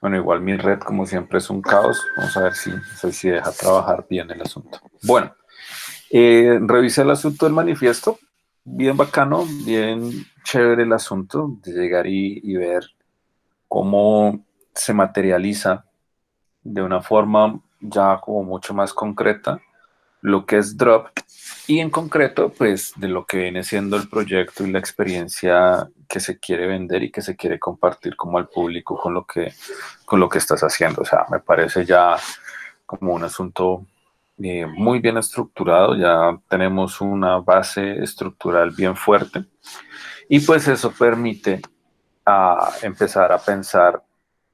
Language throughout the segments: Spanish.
Bueno, igual mi red, como siempre, es un caos. Vamos a ver si deja trabajar bien el asunto. Bueno, revisé el asunto del manifiesto. Bien bacano, bien chévere el asunto de llegar y ver cómo se materializa de una forma ya como mucho más concreta lo que es Drop y en concreto pues de lo que viene siendo el proyecto y la experiencia que se quiere vender y que se quiere compartir como al público con lo que estás haciendo. O sea, me parece ya como un asunto muy bien estructurado, ya tenemos una base estructural bien fuerte y pues eso permite empezar a pensar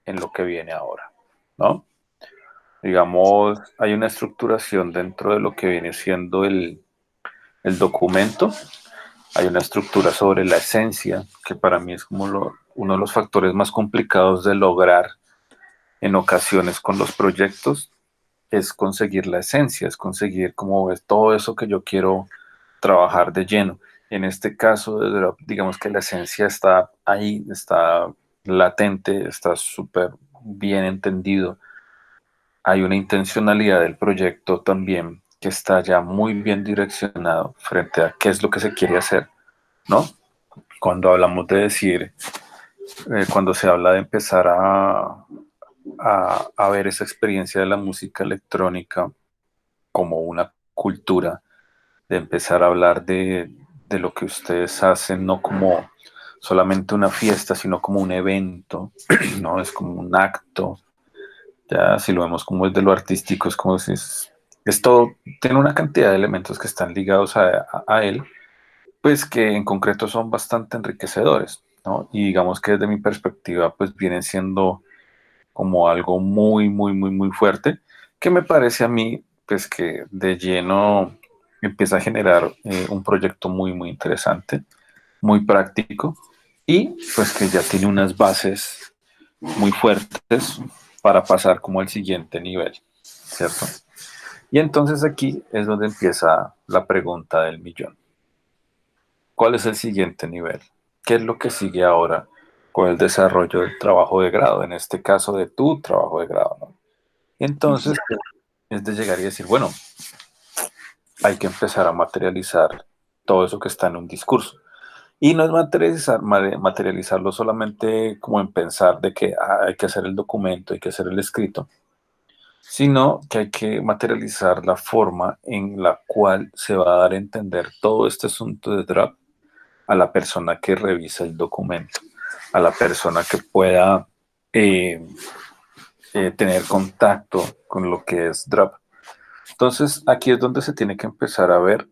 en lo que viene ahora, ¿no? Digamos, hay una estructuración dentro de lo que viene siendo el documento, hay una estructura sobre la esencia, que para mí es como uno de los factores más complicados de lograr en ocasiones con los proyectos, es conseguir la esencia, es conseguir como es todo eso que yo quiero trabajar de lleno. En este caso, digamos que la esencia está ahí, está latente, está súper bien entendido. Hay una intencionalidad del proyecto también que está ya muy bien direccionado frente a qué es lo que se quiere hacer, ¿no? Cuando hablamos de decir, cuando se habla de empezar a ver esa experiencia de la música electrónica como una cultura, de empezar a hablar de lo que ustedes hacen, no como solamente una fiesta, sino como un evento, ¿no? Es como un acto. Ya si lo vemos como desde lo artístico, es como si es todo, tiene una cantidad de elementos que están ligados a él, pues que en concreto son bastante enriquecedores, ¿no? Y digamos que desde mi perspectiva, pues vienen siendo como algo muy, muy, muy, muy fuerte, que me parece a mí, pues que de lleno empieza a generar un proyecto muy, muy interesante, muy práctico y pues que ya tiene unas bases muy fuertes para pasar como al siguiente nivel, ¿cierto? Y entonces aquí es donde empieza la pregunta del millón. ¿Cuál es el siguiente nivel? ¿Qué es lo que sigue ahora con el desarrollo del trabajo de grado? En este caso de tu trabajo de grado, ¿no? Y entonces es de llegar y decir, bueno, hay que empezar a materializar todo eso que está en un discurso. Y no es materializarlo solamente como en pensar de que hay que hacer el documento, hay que hacer el escrito, sino que hay que materializar la forma en la cual se va a dar a entender todo este asunto de draft a la persona que revisa el documento, a la persona que pueda eh, tener contacto con lo que es draft. Entonces, aquí es donde se tiene que empezar a ver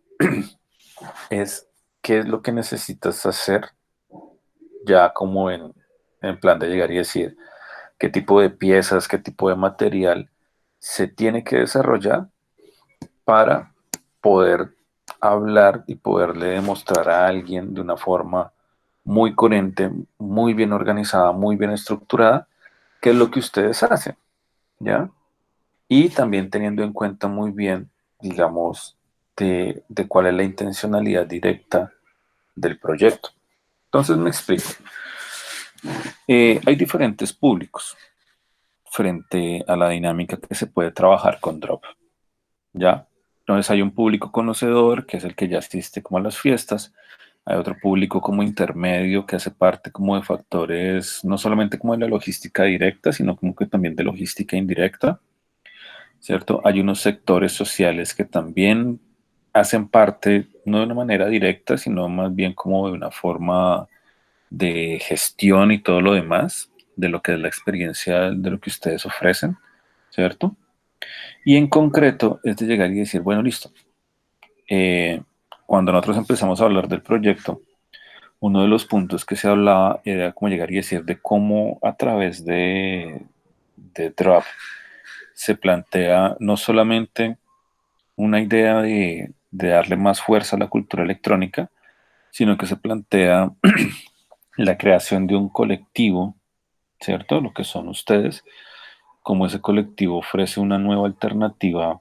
es qué es lo que necesitas hacer ya como en plan de llegar y decir qué tipo de piezas, qué tipo de material se tiene que desarrollar para poder hablar y poderle demostrar a alguien de una forma muy coherente, muy bien organizada, muy bien estructurada, qué es lo que ustedes hacen, ¿ya? Y también teniendo en cuenta muy bien, digamos, de cuál es la intencionalidad directa del proyecto. Entonces me explico. Hay diferentes públicos frente a la dinámica que se puede trabajar con Drop, ¿ya? Entonces hay un público conocedor, que es el que ya asiste como a las fiestas. Hay otro público como intermedio que hace parte como de factores, no solamente como de la logística directa, sino como que también de logística indirecta, ¿cierto? Hay unos sectores sociales que también hacen parte, no de una manera directa, sino más bien como de una forma de gestión y todo lo demás, de lo que es la experiencia de lo que ustedes ofrecen, ¿cierto? Y en concreto es de llegar y decir, bueno, listo. Eh, Cuando nosotros empezamos a hablar del proyecto, uno de los puntos que se hablaba era como llegar y decir de cómo a través de Drop se plantea no solamente una idea de darle más fuerza a la cultura electrónica, sino que se plantea la creación de un colectivo, ¿cierto? Lo que son ustedes, como ese colectivo ofrece una nueva alternativa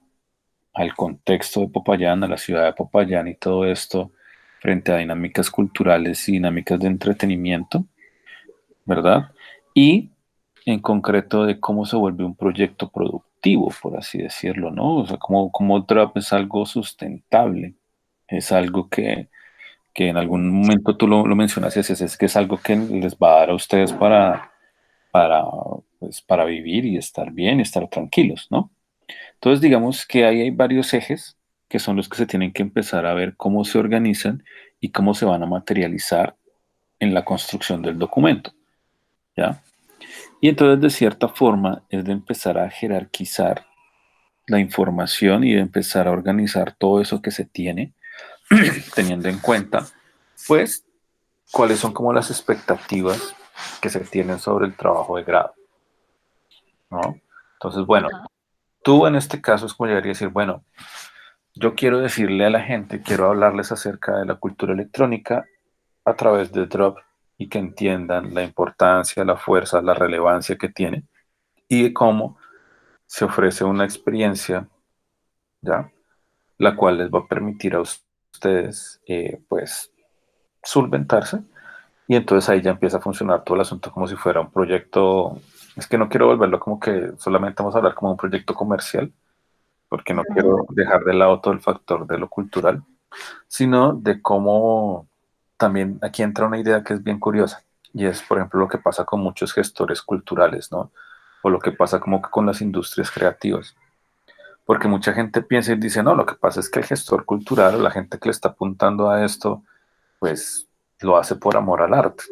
al contexto de Popayán, a la ciudad de Popayán y todo esto, frente a dinámicas culturales y dinámicas de entretenimiento, ¿verdad? Y en concreto de cómo se vuelve un proyecto productivo, por así decirlo, ¿no? O sea, cómo Drop es algo sustentable, es algo que en algún momento tú lo mencionaste, es que es algo que les va a dar a ustedes para, pues, para vivir y estar bien y estar tranquilos, ¿no? Entonces, digamos que ahí hay varios ejes que son los que se tienen que empezar a ver cómo se organizan y cómo se van a materializar en la construcción del documento, ¿ya? Y entonces, de cierta forma, es de empezar a jerarquizar la información y de empezar a organizar todo eso que se tiene, teniendo en cuenta, pues, cuáles son como las expectativas que se tienen sobre el trabajo de grado, ¿no? Entonces, bueno, tú en este caso es como llegaría a decir, bueno, yo quiero decirle a la gente, quiero hablarles acerca de la cultura electrónica a través de Drop y que entiendan la importancia, la fuerza, la relevancia que tiene y de cómo se ofrece una experiencia, ¿ya? La cual les va a permitir a ustedes, pues, solventarse. Y entonces ahí ya empieza a funcionar todo el asunto como si fuera un proyecto. Es que no quiero volverlo como que solamente vamos a hablar como un proyecto comercial, porque no quiero dejar de lado todo el factor de lo cultural, sino de cómo también aquí entra una idea que es bien curiosa, y es, por ejemplo, lo que pasa con muchos gestores culturales, ¿no? O lo que pasa como que con las industrias creativas. Porque mucha gente piensa y dice, no, lo que pasa es que el gestor cultural o la gente que le está apuntando a esto, pues lo hace por amor al arte.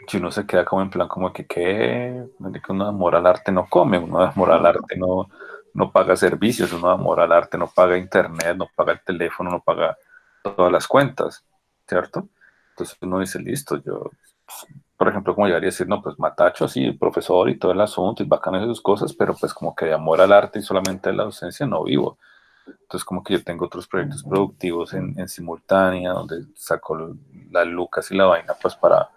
Si uno se queda como en plan como que, ¿qué? Que uno de amor al arte no come, uno de amor al arte no paga servicios, uno de amor al arte no paga internet, no paga el teléfono, no paga todas las cuentas, ¿cierto? Entonces uno dice, listo, yo, por ejemplo, como llegaría a decir, no, pues Matacho, sí, profesor y todo el asunto, y bacán esas cosas, pero pues como que de amor al arte y solamente de la docencia no vivo. Entonces, como que yo tengo otros proyectos productivos en simultánea, donde saco las lucas y la vaina, pues para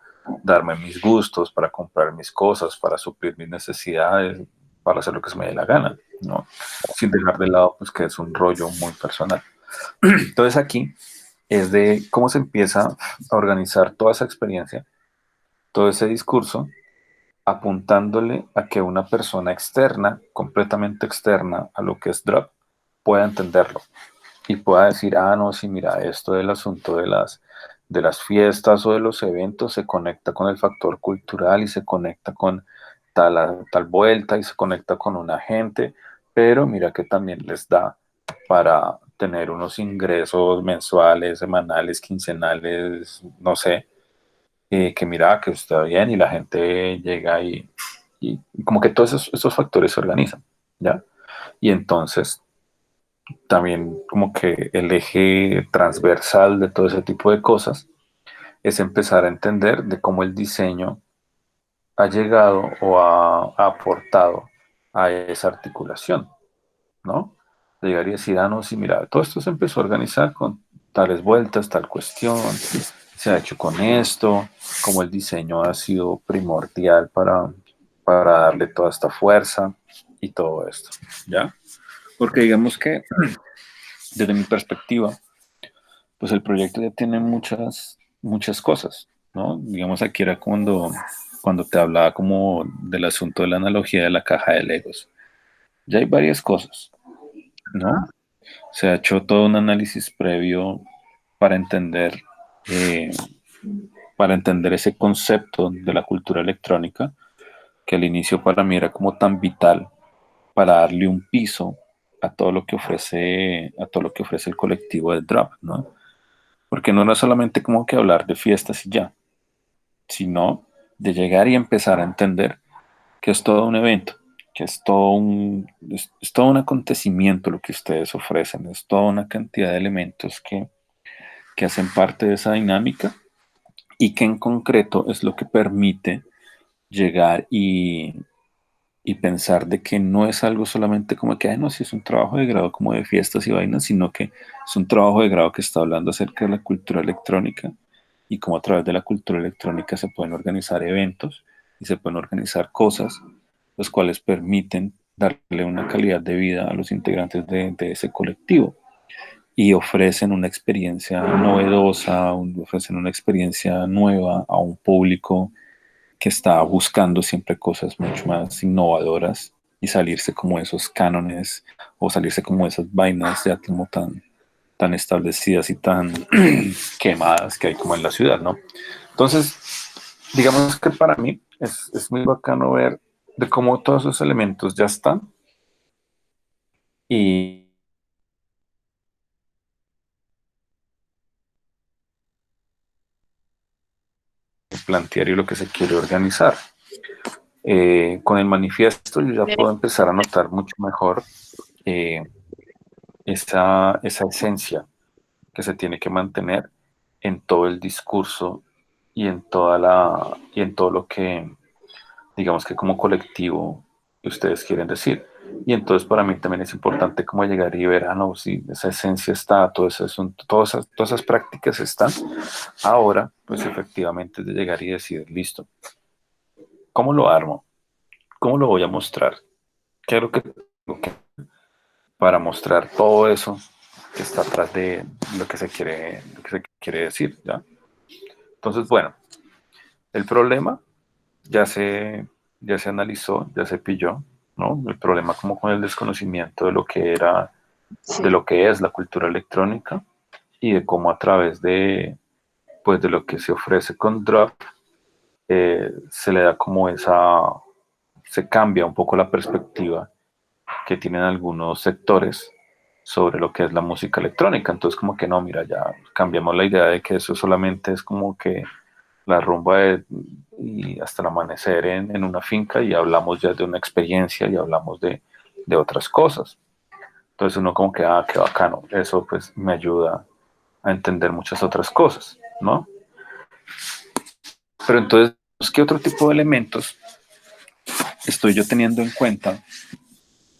darme mis gustos, para comprar mis cosas, para suplir mis necesidades, para hacer lo que se me dé la gana, ¿no? Sin dejar de lado, pues que es un rollo muy personal. Entonces, aquí es de cómo se empieza a organizar toda esa experiencia, todo ese discurso, apuntándole a que una persona externa, completamente externa a lo que es Drop, pueda entenderlo y pueda decir, ah, no, sí, mira, esto del asunto de las fiestas o de los eventos se conecta con el factor cultural y se conecta con tal vuelta y se conecta con una gente, pero mira que también les da para tener unos ingresos mensuales, semanales, quincenales, no sé, que mira que está bien y la gente llega y como que todos esos factores se organizan, ¿ya? Y entonces también como que el eje transversal de todo ese tipo de cosas es empezar a entender de cómo el diseño ha llegado o ha aportado a esa articulación, ¿no? Llegaría a decir, ah, no, sí, mira, todo esto se empezó a organizar con tales vueltas, tal cuestión, se ha hecho con esto, como el diseño ha sido primordial para darle toda esta fuerza y todo esto, ¿ya? Porque digamos que desde mi perspectiva, pues el proyecto ya tiene muchas cosas, ¿no? Digamos, aquí era cuando te hablaba como del asunto de la analogía de la caja de Legos. Ya hay varias cosas, ¿no? Se ha hecho todo un análisis previo para entender, eh, para entender ese concepto de la cultura electrónica, que al inicio para mí era como tan vital para darle un piso a todo lo que ofrece el colectivo de Drop, ¿no? Porque no era solamente como que hablar de fiestas y ya, sino de llegar y empezar a entender que es todo un evento, que es todo un acontecimiento lo que ustedes ofrecen, es toda una cantidad de elementos que hacen parte de esa dinámica y que en concreto es lo que permite llegar y pensar de que no es algo solamente como que, ay, no, si es un trabajo de grado como de fiestas y vainas, sino que es un trabajo de grado que está hablando acerca de la cultura electrónica y cómo a través de la cultura electrónica se pueden organizar eventos y se pueden organizar cosas, los cuales permiten darle una calidad de vida a los integrantes de ese colectivo y ofrecen una experiencia novedosa, ofrecen una experiencia nueva a un público que está buscando siempre cosas mucho más innovadoras y salirse como de esos cánones o salirse como de esas vainas ya como tan establecidas y tan quemadas que hay como en la ciudad, ¿no? Entonces, digamos que para mí es muy bacano ver de cómo todos esos elementos ya están y plantear y lo que se quiere organizar. Con el manifiesto yo ya puedo empezar a notar mucho mejor eh, esa esencia que se tiene que mantener en todo el discurso y en y en todo lo que digamos que como colectivo ustedes quieren decir. Y entonces para mí también es importante como llegar y ver, no, si esa esencia está, todo eso, todas esas prácticas están. Ahora, pues efectivamente es de llegar y decir, listo, ¿cómo lo armo? ¿Cómo lo voy a mostrar? ¿Qué es lo que tengo que para mostrar todo eso que está atrás de lo que se quiere decir, ¿ya? Entonces, bueno, el problema ya se, ya se analizó, ya se pilló, ¿no? El problema como con el desconocimiento de lo que era, de Sí, lo que es la cultura electrónica y de cómo a través de, pues, de lo que se ofrece con Drop, se le da como se cambia un poco la perspectiva que tienen algunos sectores sobre lo que es la música electrónica. Entonces, como que no, mira, ya cambiamos la idea de que eso solamente es como que la rumba y hasta el amanecer en una finca y hablamos ya de una experiencia y hablamos de otras cosas. Entonces uno como que, qué bacano, eso pues me ayuda a entender muchas otras cosas, ¿no? Pero entonces, ¿qué otro tipo de elementos estoy yo teniendo en cuenta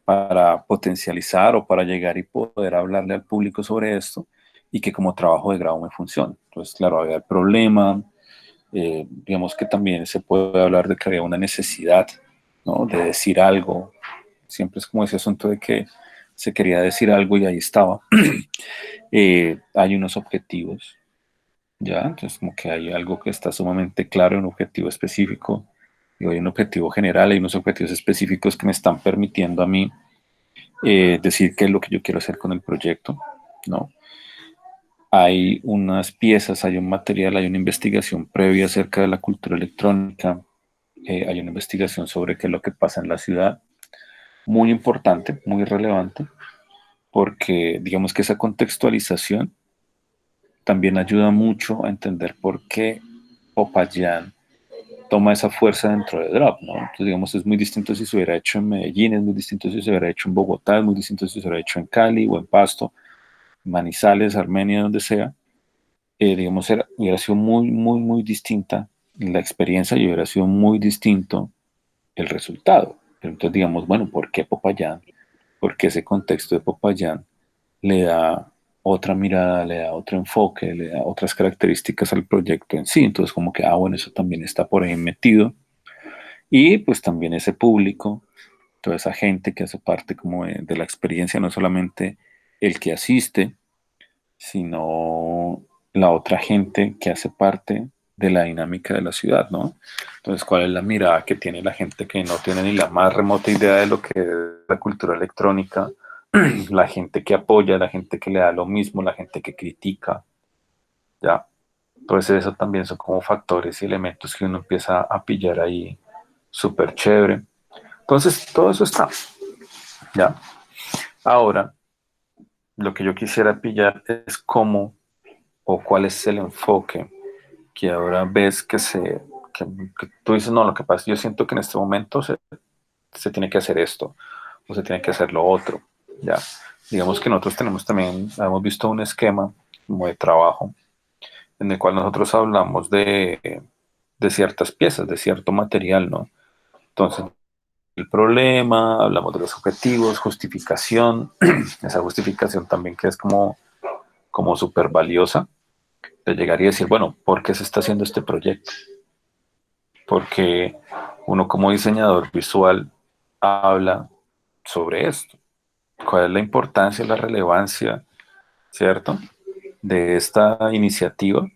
para potencializar o para llegar y poder hablarle al público sobre esto y que como trabajo de grado me funcione? Entonces, claro, había el problema, digamos que también se puede hablar de que había una necesidad, ¿no? De decir algo. Siempre es como ese asunto de que se quería decir algo y ahí estaba. Hay unos objetivos, ¿ya? Entonces como que hay algo que está sumamente claro, un objetivo específico, y hay un objetivo general, hay unos objetivos específicos que me están permitiendo a mí decir qué es lo que yo quiero hacer con el proyecto, ¿no? Hay unas piezas, hay un material, hay una investigación previa acerca de la cultura electrónica, hay una investigación sobre qué es lo que pasa en la ciudad, muy importante, muy relevante, porque digamos que esa contextualización también ayuda mucho a entender por qué Popayán toma esa fuerza dentro de Drop, ¿no? Entonces, digamos, es muy distinto si se hubiera hecho en Medellín, es muy distinto si se hubiera hecho en Bogotá, es muy distinto si se hubiera hecho en Cali o en Pasto, Manizales, Armenia, donde sea. Digamos, hubiera sido muy distinta la experiencia y hubiera sido muy distinto el resultado. Pero entonces, digamos, bueno, ¿por qué Popayán? Porque ese contexto de Popayán le da otra mirada, le da otro enfoque, le da otras características al proyecto en sí. Entonces, como que, bueno, eso también está por ahí metido. Y pues también ese público, toda esa gente que hace parte como de la experiencia, no solamente el que asiste, sino la otra gente que hace parte de la dinámica de la ciudad, ¿no? Entonces, ¿cuál es la mirada que tiene la gente que no tiene ni la más remota idea de lo que es la cultura electrónica? La gente que apoya, la gente que le da lo mismo, la gente que critica, ¿ya? Entonces eso también son como factores y elementos que uno empieza a pillar ahí súper chévere. Entonces, todo eso está, ¿ya? Ahora, lo que yo quisiera pillar es cómo o cuál es el enfoque que ahora ves que tú dices, no, lo que pasa, yo siento que en este momento se tiene que hacer esto o se tiene que hacer lo otro, ¿ya? Digamos que nosotros tenemos también, hemos visto un esquema como de trabajo en el cual nosotros hablamos de ciertas piezas, de cierto material, ¿no? Entonces, el problema, hablamos de los objetivos, justificación, esa justificación también que es como súper valiosa, de llegar y decir, bueno, ¿por qué se está haciendo este proyecto? Porque uno como diseñador visual habla sobre esto. ¿Cuál es la importancia, la relevancia, cierto, de esta iniciativa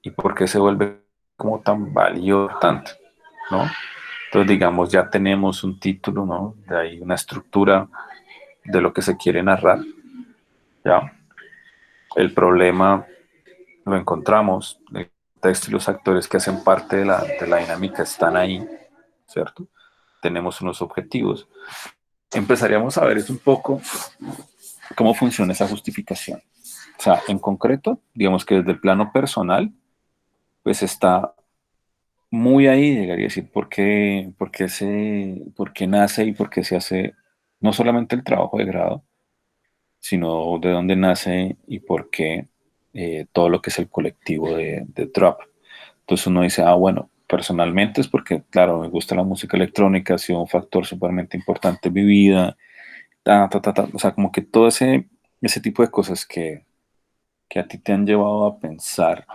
y por qué se vuelve como tan valioso tanto? ¿no? Entonces, digamos, ya tenemos un título, ¿no? De ahí una estructura de lo que se quiere narrar, ¿ya? El problema lo encontramos, el texto y los actores que hacen parte de la dinámica están ahí, ¿cierto? Tenemos unos objetivos. Empezaríamos a ver es un poco cómo funciona esa justificación. O sea, en concreto, digamos que desde el plano personal, pues está muy ahí, llegaría a decir, por qué nace y por qué se hace no solamente el trabajo de grado, sino de dónde nace y por qué todo lo que es el colectivo de Drop. Entonces uno dice, ah, bueno, personalmente es porque, claro, me gusta la música electrónica, ha sido un factor súper importante en mi vida, o sea, como que todo ese tipo de cosas que a ti te han llevado a pensar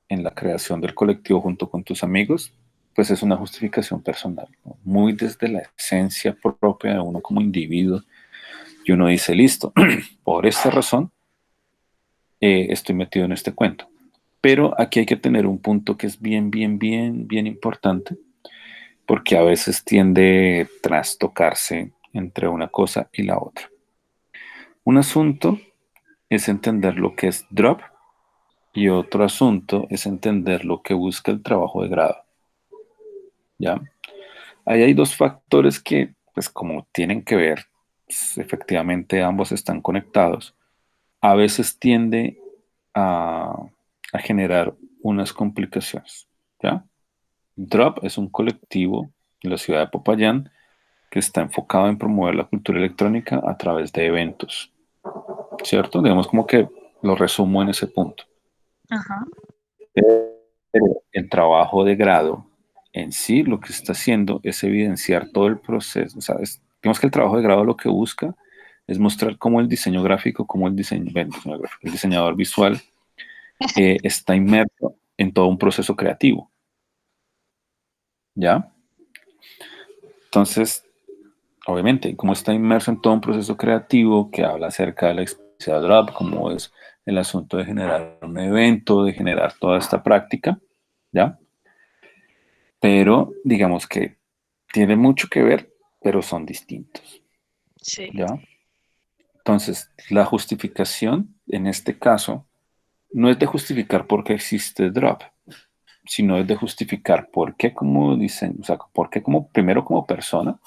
en la creación del colectivo junto con tus amigos, pues es una justificación personal, ¿no? Muy desde la esencia propia de uno como individuo, y uno dice, listo, por esta razón estoy metido en este cuento. Pero aquí hay que tener un punto que es bien importante, porque a veces tiende a trastocarse entre una cosa y la otra. Un asunto es entender lo que es drop y otro asunto es entender lo que busca el trabajo de grado, ¿ya? Ahí hay dos factores que, pues como tienen que ver, pues, efectivamente ambos están conectados, a veces tiende a, a generar unas complicaciones, ¿ya? Drop es un colectivo en la ciudad de Popayán que está enfocado en promover la cultura electrónica a través de eventos, ¿cierto? Digamos como que lo resumo en ese punto. Ajá. Pero el trabajo de grado en sí lo que está haciendo es evidenciar todo el proceso. ¿Sabes? Digamos que el trabajo de grado lo que busca es mostrar cómo el diseño gráfico, cómo el diseñador visual está inmerso en todo un proceso creativo, ¿ya? Entonces, obviamente, como está inmerso en todo un proceso creativo que habla acerca de la experiencia de Drop, como es el asunto de generar un evento, de generar toda esta práctica, ¿ya? Pero digamos que tiene mucho que ver, pero son distintos, Sí. ¿ya? Entonces, la justificación en este caso no es de justificar por qué existe Drop, sino es de justificar por qué como dicen, o sea, por qué como, primero como persona,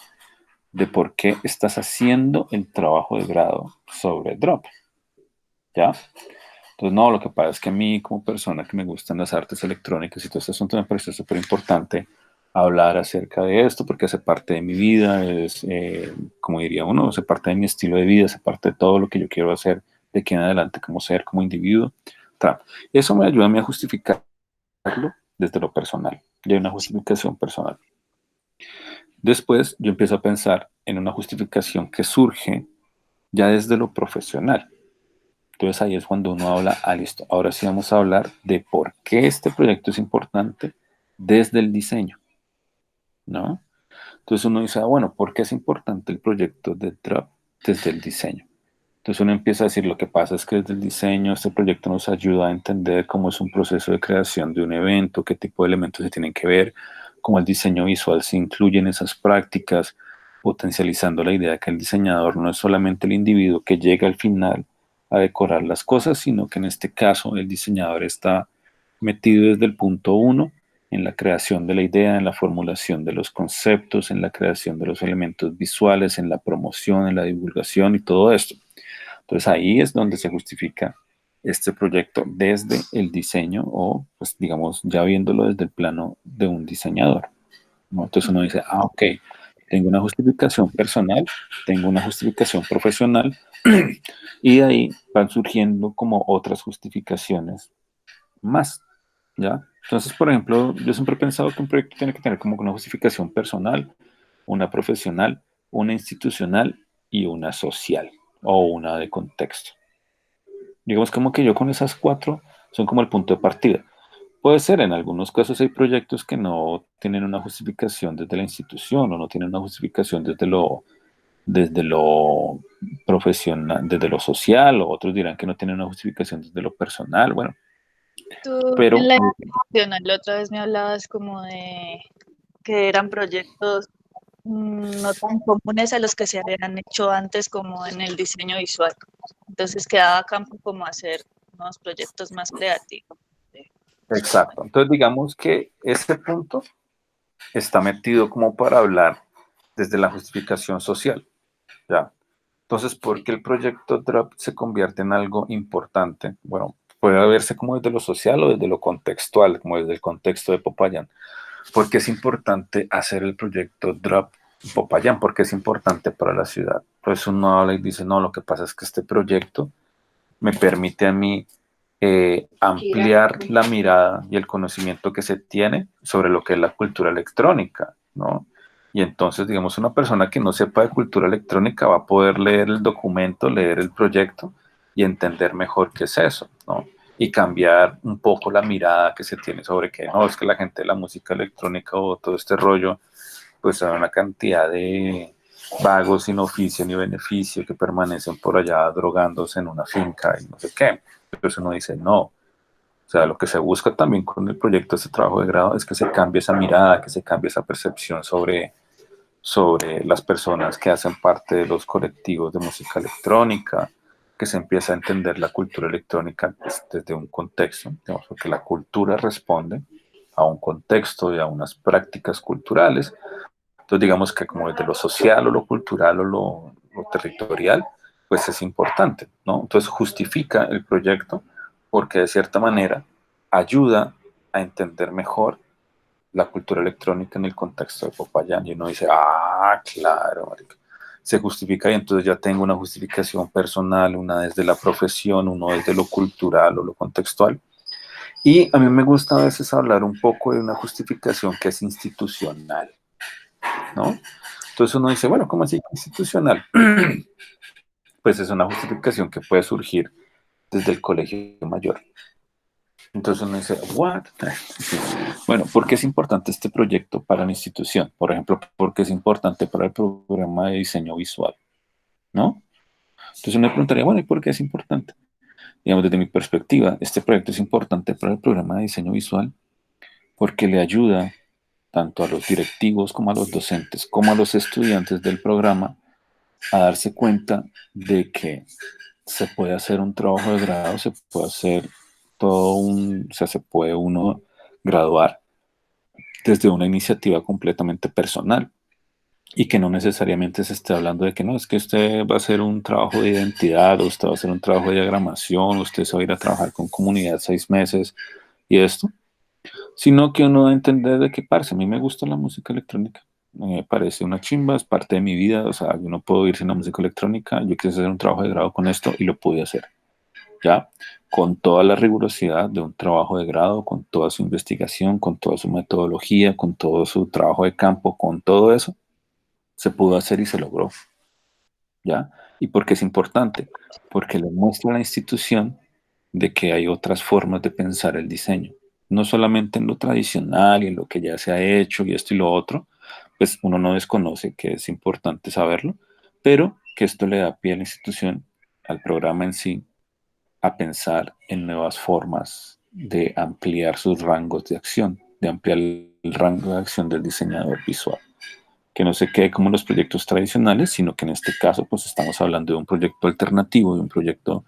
de por qué estás haciendo el trabajo de grado sobre Drop, ¿ya? Entonces, no, lo que pasa es que a mí como persona que me gustan las artes electrónicas y todo este asunto me parece súper importante hablar acerca de esto porque hace parte de mi vida, es, como diría uno, hace parte de mi estilo de vida, hace parte de todo lo que yo quiero hacer de aquí en adelante como ser, como individuo. Ta. Eso me ayuda a mí a justificarlo desde lo personal. Y hay una justificación personal. Después yo empiezo a pensar en una justificación que surge ya desde lo profesional. Entonces ahí es cuando uno habla, ah, listo, ahora sí vamos a hablar de por qué este proyecto es importante desde el diseño, ¿no? Entonces uno dice, ah, bueno, ¿por qué es importante el proyecto de Drop desde el diseño? Entonces uno empieza a decir, lo que pasa es que desde el diseño este proyecto nos ayuda a entender cómo es un proceso de creación de un evento, qué tipo de elementos se tienen que ver, cómo el diseño visual se incluye en esas prácticas, potencializando la idea que el diseñador no es solamente el individuo que llega al final a decorar las cosas, sino que en este caso el diseñador está metido desde el punto uno en la creación de la idea, en la formulación de los conceptos, en la creación de los elementos visuales, en la promoción, en la divulgación y todo esto. Entonces ahí es donde se justifica este proyecto desde el diseño o, pues digamos, ya viéndolo desde el plano de un diseñador, ¿no? Entonces uno dice, ah, ok, tengo una justificación personal, tengo una justificación profesional y de ahí van surgiendo como otras justificaciones más, ¿ya? Entonces, por ejemplo, yo siempre he pensado que un proyecto tiene que tener como una justificación personal, una profesional, una institucional y una social o una de contexto. Digamos como que yo con esas cuatro son como el punto de partida. Puede ser, en algunos casos hay proyectos que no tienen una justificación desde la institución o no tienen una justificación desde lo profesional, desde lo social, o otros dirán que no tienen una justificación desde lo personal, bueno, Tú en pero la institucional la otra vez me hablabas como de, que eran proyectos no tan comunes a los que se habían hecho antes como en el diseño visual. Entonces quedaba campo como hacer unos proyectos más creativos. Exacto. Entonces digamos que ese punto está metido como para hablar desde la justificación social, ¿ya? Entonces, ¿por qué el proyecto DROP se convierte en algo importante? Bueno, puede verse como desde lo social o desde lo contextual, como desde el contexto de Popayán. ¿Por qué es importante hacer el proyecto DROP Popayán? Porque es importante para la ciudad. Pues uno habla y dice, no, lo que pasa es que este proyecto me permite a mí ampliar la mirada y el conocimiento que se tiene sobre lo que es la cultura electrónica, ¿no? Y entonces, digamos, una persona que no sepa de cultura electrónica va a poder leer el documento, leer el proyecto y entender mejor qué es eso, ¿no? Y cambiar un poco la mirada que se tiene sobre que no, es que la gente de la música electrónica o todo este rollo, pues hay una cantidad de vagos sin oficio ni beneficio que permanecen por allá drogándose en una finca y no sé qué. Entonces uno dice, no, o sea, lo que se busca también con el proyecto de este trabajo de grado es que se cambie esa mirada, que se cambie esa percepción sobre las personas que hacen parte de los colectivos de música electrónica, que se empieza a entender la cultura electrónica desde un contexto, digamos, porque la cultura responde a un contexto y a unas prácticas culturales. Entonces, digamos que como desde lo social o lo cultural o lo territorial, pues es importante, ¿no? Entonces, justifica el proyecto porque de cierta manera ayuda a entender mejor la cultura electrónica en el contexto de Popayán. Y uno dice, ah, claro, marica. Se justifica y entonces ya tengo una justificación personal, una desde la profesión, uno desde lo cultural o lo contextual. Y a mí me gusta a veces hablar un poco de una justificación que es institucional, ¿no? Entonces uno dice, bueno, ¿cómo así institucional? Pues es una justificación que puede surgir desde el colegio mayor. Entonces uno dice, ¿what? Bueno, ¿por qué es importante este proyecto para la institución? Por ejemplo, ¿por qué es importante para el programa de diseño visual? ¿No? Entonces uno me preguntaría, bueno, ¿y por qué es importante? Digamos, desde mi perspectiva, este proyecto es importante para el programa de diseño visual porque le ayuda tanto a los directivos como a los docentes, como a los estudiantes del programa a darse cuenta de que se puede hacer un trabajo de grado, se puede hacer o sea, se puede uno graduar desde una iniciativa completamente personal y que no necesariamente se esté hablando de que no, es que usted va a hacer un trabajo de identidad, o usted va a hacer un trabajo de diagramación, usted se va a ir a trabajar con comunidad 6 meses y esto, sino que uno debe entender de qué parce, a mí me gusta la música electrónica, me parece una chimba, es parte de mi vida, o sea, yo no puedo irse en la música electrónica, yo quise hacer un trabajo de grado con esto y lo pude hacer, ¿ya? Con toda la rigurosidad de un trabajo de grado, con toda su investigación, con toda su metodología, con todo su trabajo de campo, con todo eso, se pudo hacer y se logró, ¿ya? ¿Y por qué es importante? Porque le muestra a la institución de que hay otras formas de pensar el diseño, no solamente en lo tradicional y en lo que ya se ha hecho y esto y lo otro, pues uno no desconoce que es importante saberlo, pero que esto le da pie a la institución, al programa en sí, a pensar en nuevas formas de ampliar sus rangos de acción, de ampliar el rango de acción del diseñador visual. Que no se quede como los proyectos tradicionales, sino que en este caso pues estamos hablando de un proyecto alternativo, de un proyecto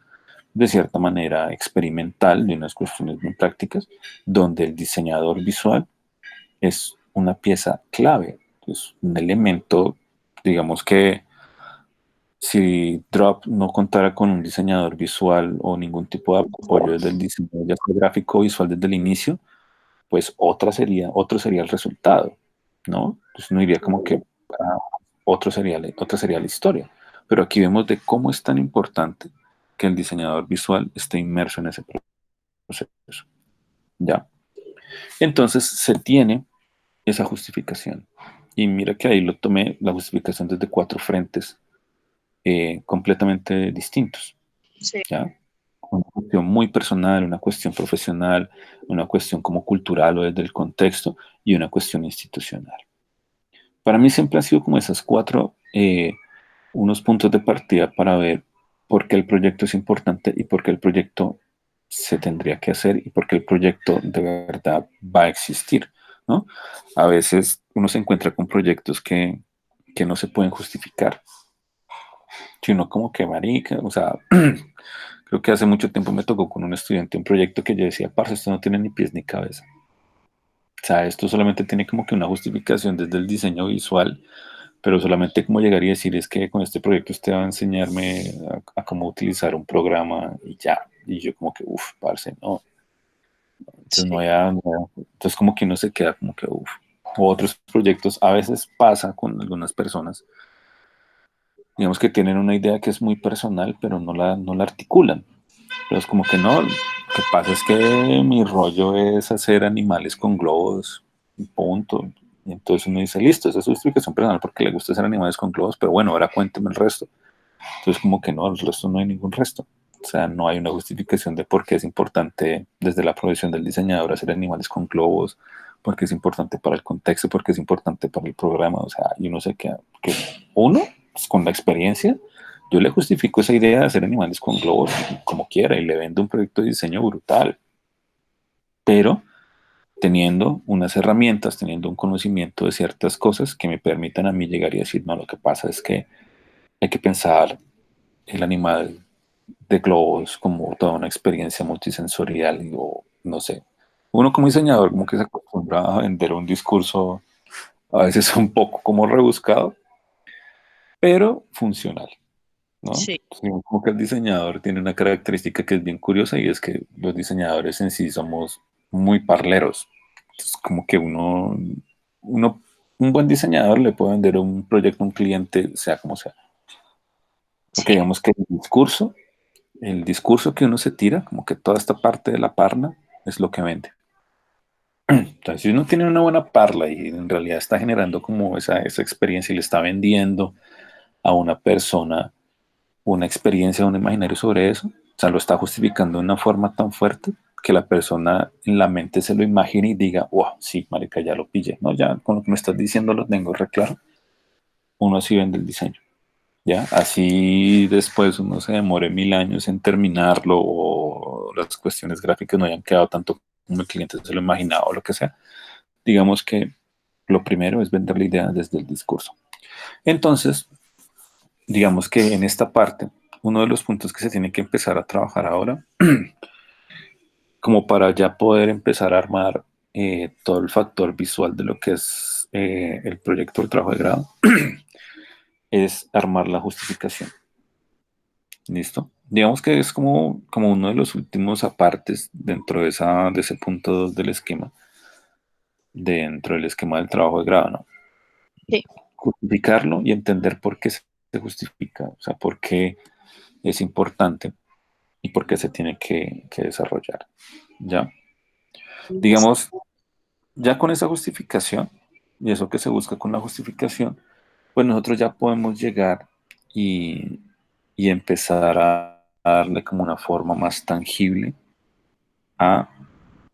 de cierta manera experimental, de unas cuestiones muy prácticas, donde el diseñador visual es una pieza clave, es un elemento, digamos que si Drop no contara con un diseñador visual o ningún tipo de apoyo desde el diseño ya sea gráfico visual desde el inicio, pues otro sería el resultado, ¿no? Entonces uno diría como que otra sería la historia. Pero aquí vemos de cómo es tan importante que el diseñador visual esté inmerso en ese proceso, ¿ya? Entonces se tiene esa justificación. Y mira que ahí lo tomé la justificación desde cuatro frentes completamente distintos, Sí. ¿ya? Una cuestión muy personal, una cuestión profesional, una cuestión como cultural o desde el contexto y una cuestión institucional. Para mí siempre han sido como esas cuatro, unos puntos de partida para ver por qué el proyecto es importante y por qué el proyecto se tendría que hacer y por qué el proyecto de verdad va a existir. ¿no? A veces uno se encuentra con proyectos que no se pueden justificar. Si uno como que marica, o sea, creo que hace mucho tiempo me tocó con un estudiante un proyecto que yo decía, parce, esto no tiene ni pies ni cabeza. O sea, esto solamente tiene como que una justificación desde el diseño visual, pero solamente como llegar y decir es que con este proyecto usted va a enseñarme a cómo utilizar un programa y ya. Y yo como que, uff, parce, no. Entonces Sí, entonces como que uno se queda como que, uff. O otros proyectos, a veces pasa con algunas personas, digamos que tienen una idea que es muy personal, pero no la articulan. Pero es como que no, lo que pasa es que mi rollo es hacer animales con globos, y punto. Y entonces uno dice, listo, esa es su explicación personal porque le gusta hacer animales con globos, pero bueno, ahora cuénteme el resto. Entonces como que no, el resto no hay ningún resto. O sea, no hay una justificación de por qué es importante desde la profesión del diseñador hacer animales con globos, porque es importante para el contexto, porque es importante para el programa. O sea, y uno se queda, que uno, pues, con la experiencia, yo le justifico esa idea de hacer animales con globos como quiera y le vendo un proyecto de diseño brutal, pero teniendo unas herramientas, teniendo un conocimiento de ciertas cosas que me permitan a mí llegar y decir, no, lo que pasa es que hay que pensar el animal de globos como toda una experiencia multisensorial o no sé. Uno como diseñador como que se acostumbra a vender un discurso a veces un poco como rebuscado, pero funcional, ¿no? sí, Sí, como que el diseñador tiene una característica que es bien curiosa y es que los diseñadores en sí somos muy parleros. Entonces, como que uno, un buen diseñador le puede vender un proyecto a un cliente, sea como sea. Porque sí, digamos que el discurso que uno se tira, como que toda esta parte de la parla, es lo que vende. Entonces, si uno tiene una buena parla y en realidad está generando como esa experiencia y le está vendiendo a una persona una experiencia, un imaginario sobre eso, o sea, lo está justificando de una forma tan fuerte que la persona en la mente se lo imagine y diga, wow, sí, marica, ya lo pillé, ¿no? Ya con lo que me estás diciendo lo tengo re claro. Uno así vende el diseño. ¿Ya? Así después uno se demore 1000 años en terminarlo o las cuestiones gráficas no hayan quedado tanto como el cliente se lo imaginaba o lo que sea. Digamos que lo primero es vender la idea desde el discurso. Entonces, digamos que en esta parte, uno de los puntos que se tiene que empezar a trabajar ahora, como para ya poder empezar a armar todo el factor visual de lo que es el proyecto del trabajo de grado, es armar la justificación. Listo. Digamos que es como uno de los últimos apartes dentro de ese punto 2 del esquema, dentro del esquema del trabajo de grado, ¿no? sí, Justificarlo y entender por qué se justifica, o sea, por qué es importante y por qué se tiene que desarrollar. ¿Ya? Digamos, ya con esa justificación y eso que se busca con la justificación, pues nosotros ya podemos llegar y, y empezar a darle como una forma más tangible a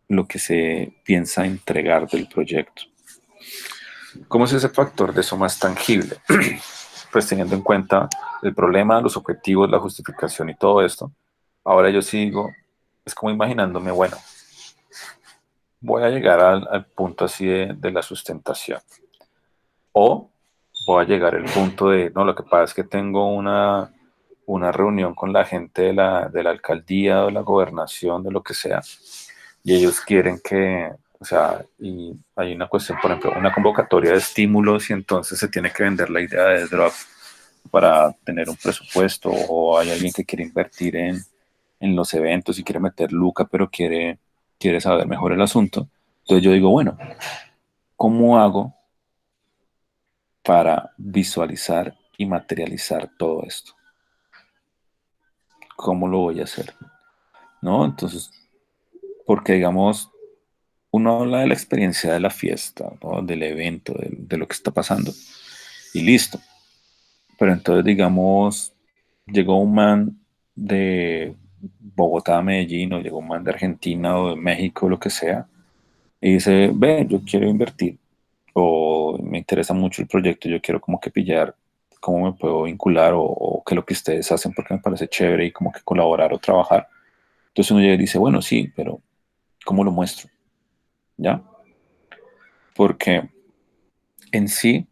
lo que se piensa entregar del proyecto. ¿Cómo es ese factor de eso más tangible? Pues teniendo en cuenta el problema, los objetivos, la justificación y todo esto, ahora yo sigo, es como imaginándome, bueno, voy a llegar al punto así de la sustentación. O voy a llegar al punto de, no, lo que pasa es que tengo una reunión con la gente de la alcaldía, de la gobernación, de lo que sea, y ellos quieren que, o sea, y hay una cuestión, por ejemplo, una convocatoria de estímulos y entonces se tiene que vender la idea de drop para tener un presupuesto o hay alguien que quiere invertir en los eventos y quiere meter Luca, pero quiere saber mejor el asunto. Entonces yo digo, bueno, ¿cómo hago para visualizar y materializar todo esto? ¿Cómo lo voy a hacer? ¿No? Entonces, porque digamos, uno habla de la experiencia de la fiesta, ¿no? Del evento, de lo que está pasando, y listo. Pero entonces, digamos, llegó un man de Bogotá a Medellín, o llegó un man de Argentina o de México, lo que sea, y dice, ve, yo quiero invertir, o me interesa mucho el proyecto, yo quiero como que pillar cómo me puedo vincular o qué es lo que ustedes hacen porque me parece chévere y como que colaborar o trabajar. Entonces uno llega y dice, bueno, sí, pero ¿cómo lo muestro? ¿Ya? porque en sí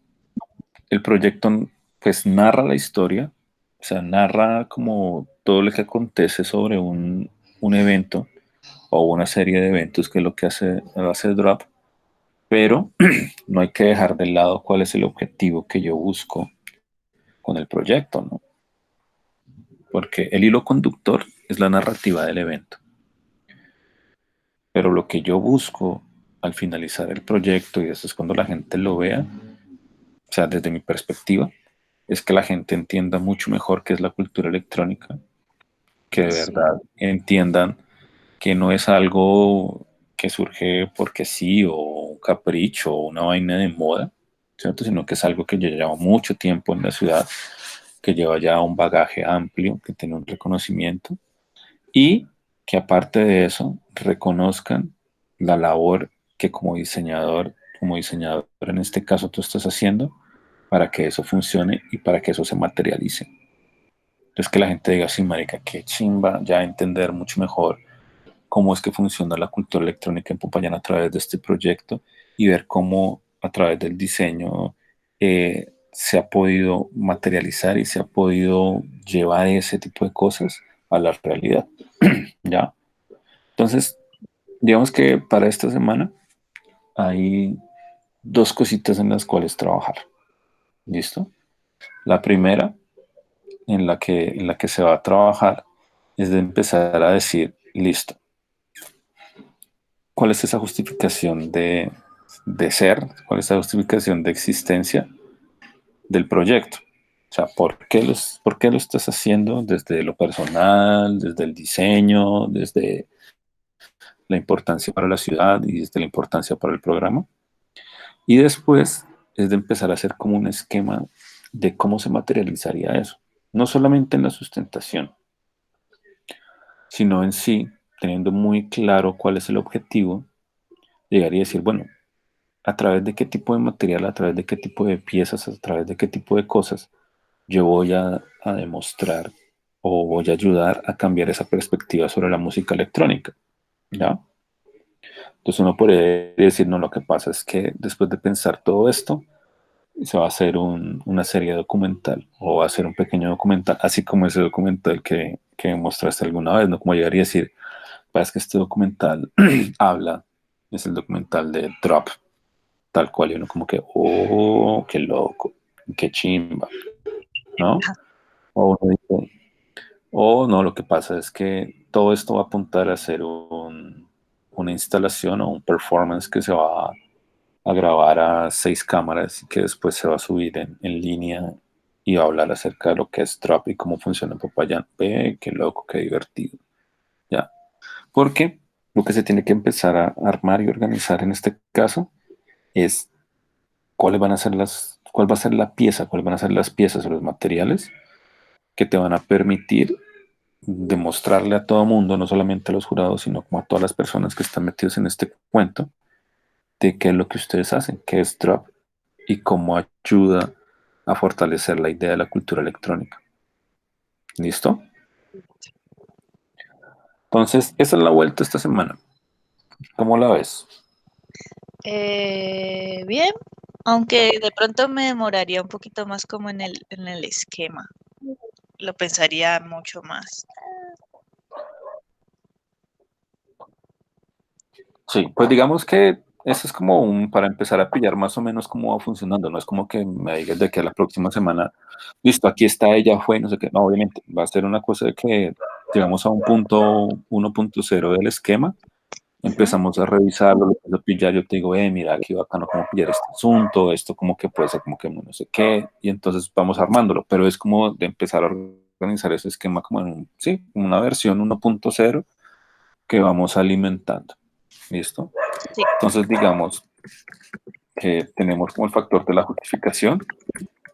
el proyecto pues narra la historia, o sea, narra como todo lo que acontece sobre un evento o una serie de eventos, que es lo que hace Drop, pero no hay que dejar de lado cuál es el objetivo que yo busco con el proyecto, ¿no? Porque el hilo conductor es la narrativa del evento, pero lo que yo busco al finalizar el proyecto, y eso es cuando la gente lo vea, o sea, desde mi perspectiva, es que la gente entienda mucho mejor qué es la cultura electrónica, que de Sí, verdad entiendan que no es algo que surge porque sí, o un capricho, o una vaina de moda, ¿cierto? Sino que es algo que ya lleva mucho tiempo en la ciudad, que lleva ya un bagaje amplio, que tiene un reconocimiento, y que aparte de eso, reconozcan la labor que como diseñador en este caso tú estás haciendo, para que eso funcione y para que eso se materialice. Entonces que la gente diga, sí, marica, qué chimba, ya entender mucho mejor cómo es que funciona la cultura electrónica en Popayán a través de este proyecto y ver cómo a través del diseño se ha podido materializar y se ha podido llevar ese tipo de cosas a la realidad. ¿Ya? Entonces, digamos que para esta semana hay dos cositas en las cuales trabajar. ¿Listo? La primera en la que se va a trabajar es de empezar a decir, listo, ¿cuál es esa justificación de ser? ¿Cuál es esa justificación de existencia del proyecto? O sea, por qué lo estás haciendo desde lo personal, desde el diseño, desde la importancia para la ciudad y desde la importancia para el programa? Y después es de empezar a hacer como un esquema de cómo se materializaría eso. No solamente en la sustentación, sino en sí, teniendo muy claro cuál es el objetivo, llegar y decir, bueno, a través de qué tipo de material, a través de qué tipo de piezas, a través de qué tipo de cosas, yo voy a demostrar o voy a ayudar a cambiar esa perspectiva sobre la música electrónica, ¿ya? Entonces uno puede decir, no, lo que pasa es que después de pensar todo esto, se va a hacer una serie documental o va a hacer un pequeño documental, así como ese documental que mostraste alguna vez, ¿no? Como llegar y decir, es que este documental habla, es el documental de Drop, tal cual, y uno como que, oh, qué loco, qué chimba, ¿no? O uno dice, oh, no, lo que pasa es que todo esto va a apuntar a hacer una instalación o un performance que se va a grabar a 6 cámaras y que después se va a subir en línea y va a hablar acerca de lo que es Drop y cómo funciona en Popayán. Ve, qué loco, qué divertido, ¿ya? Porque lo que se tiene que empezar a armar y organizar en este caso es cuál va a ser la pieza, cuáles van a ser las piezas o los materiales que te van a permitir demostrarle a todo mundo, no solamente a los jurados, sino como a todas las personas que están metidos en este cuento, de qué es lo que ustedes hacen, qué es Drop y cómo ayuda a fortalecer la idea de la cultura electrónica. ¿Listo? Entonces, esa es la vuelta esta semana. ¿Cómo la ves? Bien, aunque de pronto me demoraría un poquito más como en el esquema. Lo pensaría mucho más. Sí, pues digamos que eso es como para empezar a pillar más o menos cómo va funcionando. No es como que me digas de que a la próxima semana, listo, aquí está, ella fue, no sé qué. No, obviamente, va a ser una cosa de que llegamos a un punto 1.0 del esquema, Ujú. empezamos a revisarlo, lo empiezo a pillar, yo te digo, mira, aquí bacano cómo pillar este asunto, esto como que puede ser como que no sé qué, y entonces vamos armándolo, pero es como de empezar a organizar ese esquema como sí, una versión 1.0 que vamos alimentando. ¿Listo? Sí, Entonces, digamos que tenemos como el factor de la justificación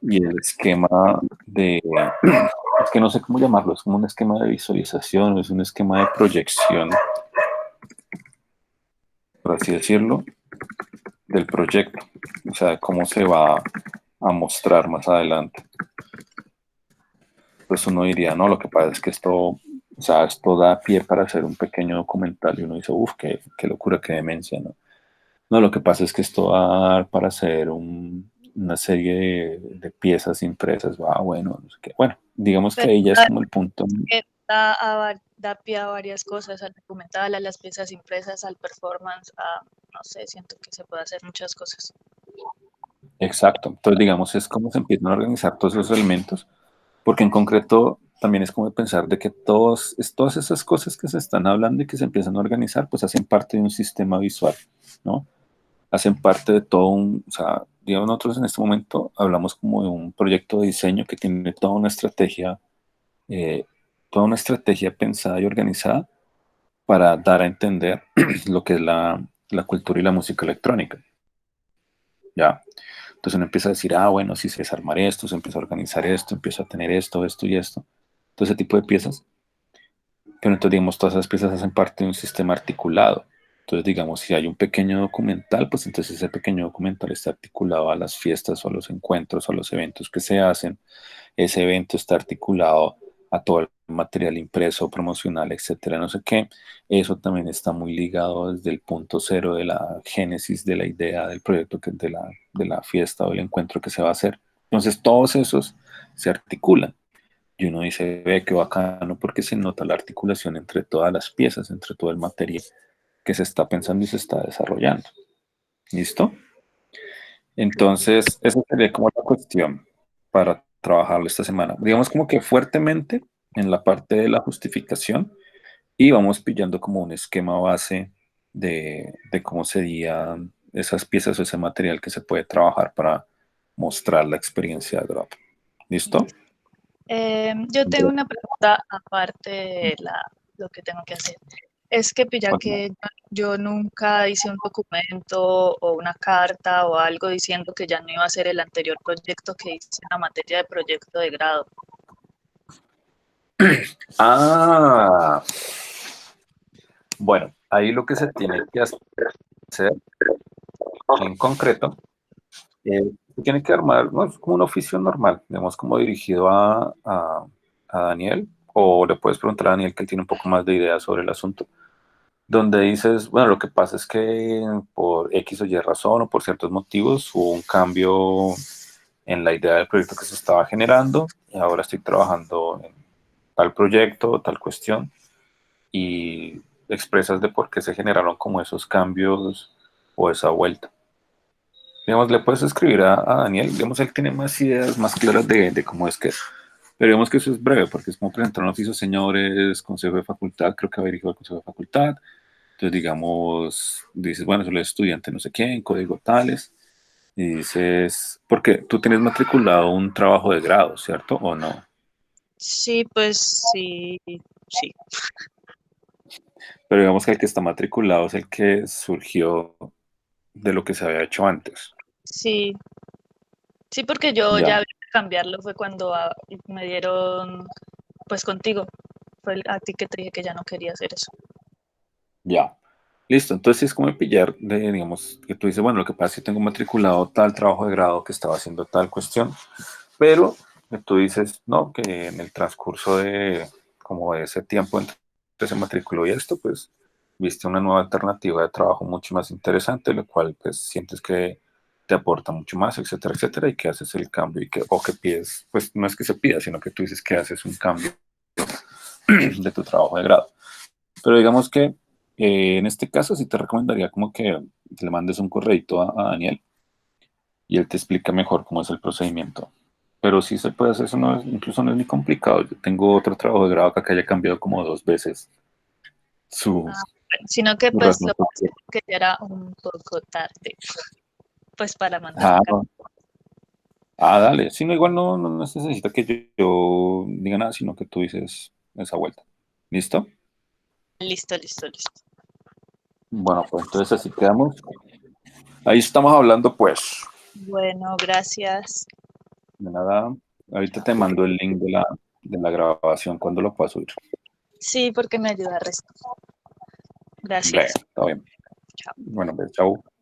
y el esquema de, es que no sé cómo llamarlo, es como un esquema de visualización, es un esquema de proyección, por así decirlo, del proyecto, o sea, cómo se va a mostrar más adelante. Pues uno diría, no, lo que pasa es que esto, o sea, esto da pie para hacer un pequeño documental y uno dice, uff, qué locura, qué demencia, ¿no? No, lo que pasa es que esto va a dar para hacer una serie de piezas impresas. Va, bueno, no sé qué. Bueno, digamos que Pero ahí ya es como el punto. da pie a varias cosas, al documental, a las piezas impresas, al performance, a, no sé, siento que se puede hacer muchas cosas. Exacto. Entonces, digamos, es cómo se empiezan a organizar todos esos elementos, porque en concreto también es como pensar de que todas esas cosas que se están hablando y que se empiezan a organizar, pues hacen parte de un sistema visual, ¿no? Hacen parte de todo o sea, digamos, nosotros en este momento hablamos como de un proyecto de diseño que tiene eh, toda una estrategia pensada y organizada para dar a entender lo que es la cultura y la música electrónica, ¿ya? Entonces uno empieza a decir, ah, bueno, si se desarmar esto, se empieza a organizar esto, empieza a tener esto, esto y esto, todo ese tipo de piezas. Pero entonces, digamos, todas esas piezas hacen parte de un sistema articulado. Entonces, digamos, si hay un pequeño documental, pues entonces ese pequeño documental está articulado a las fiestas o a los encuentros o a los eventos que se hacen. Ese evento está articulado a todo el material impreso, promocional, etcétera, no sé qué. Eso también está muy ligado desde el punto cero de la génesis de la idea del proyecto, de la fiesta o el encuentro que se va a hacer. Entonces, todos esos se articulan. Y uno dice, ve qué bacano, porque se nota la articulación entre todas las piezas, entre todo el material que se está pensando y se está desarrollando. ¿Listo? Entonces, esa sería como la cuestión para trabajarlo esta semana. Digamos como que fuertemente en la parte de la justificación y vamos pillando como un esquema base de cómo serían esas piezas o ese material que se puede trabajar para mostrar la experiencia de drop. ¿Listo? Yo tengo una pregunta aparte de lo que tengo que hacer. Es que pilla que yo nunca hice un documento o una carta o algo diciendo que ya no iba a ser el anterior proyecto que hice en la materia de proyecto de grado. Ah, bueno, ahí lo que se tiene que hacer en concreto, se tiene que armar, no, es como un oficio normal, digamos, como dirigido a Daniel, o le puedes preguntar a Daniel que él tiene un poco más de idea sobre el asunto, donde dices, bueno, lo que pasa es que por X o Y razón o por ciertos motivos hubo un cambio en la idea del proyecto que se estaba generando y ahora estoy trabajando en tal proyecto, tal cuestión, y expresas de por qué se generaron como esos cambios o esa vuelta. Digamos, le puedes escribir a Daniel, digamos, él tiene más ideas más claras de cómo es que es. Pero digamos que eso es breve, porque es como presentar un oficio, señores, consejo de facultad, creo que va dirigido al consejo de facultad. Entonces, digamos, dices, bueno, soy estudiante no sé qué, en código tales, y dices, porque tú tienes matriculado un trabajo de grado, ¿cierto? ¿O no? Sí, pues sí, sí, Pero digamos que el que está matriculado es el que surgió de lo que se había hecho antes. sí, sí, porque yo ya Ya, había que cambiarlo, fue cuando me dieron, pues contigo, fue a ti que te dije que ya no quería hacer eso. ya. Listo, entonces es como pillar de, digamos, que tú dices, bueno, lo que pasa es que tengo matriculado tal trabajo de grado que estaba haciendo tal cuestión, pero que tú dices, no, que en el transcurso de como de ese tiempo entre se matriculó y esto, pues viste una nueva alternativa de trabajo mucho más interesante, lo cual pues sientes que te aporta mucho más, etcétera, etcétera, y que haces el cambio y que, o que pides, pues no es que se pida, sino que tú dices que haces un cambio de tu trabajo de grado. Pero digamos que en este caso sí te recomendaría como que le mandes un correito a Daniel y él te explica mejor cómo es el procedimiento. Pero sí se puede hacer, eso no es, incluso no es ni complicado. Yo tengo otro trabajo de grado que haya cambiado como dos veces su, Ah, sino que su pues razón. lo que ya era un poco tarde, pues para mandar la Ah, carta. no. Ah, dale. Si no, igual no se necesita que yo diga nada, sino que tú dices esa vuelta. ¿Listo? Listo, listo, listo. Bueno, pues entonces así quedamos. Ahí estamos hablando, pues. Bueno, gracias. De nada. Ahorita te mando el link de la grabación cuando lo puedas subir. Sí, porque me ayuda a resto. Breve, Gracias. está bien. Chao. Bueno, pues chao.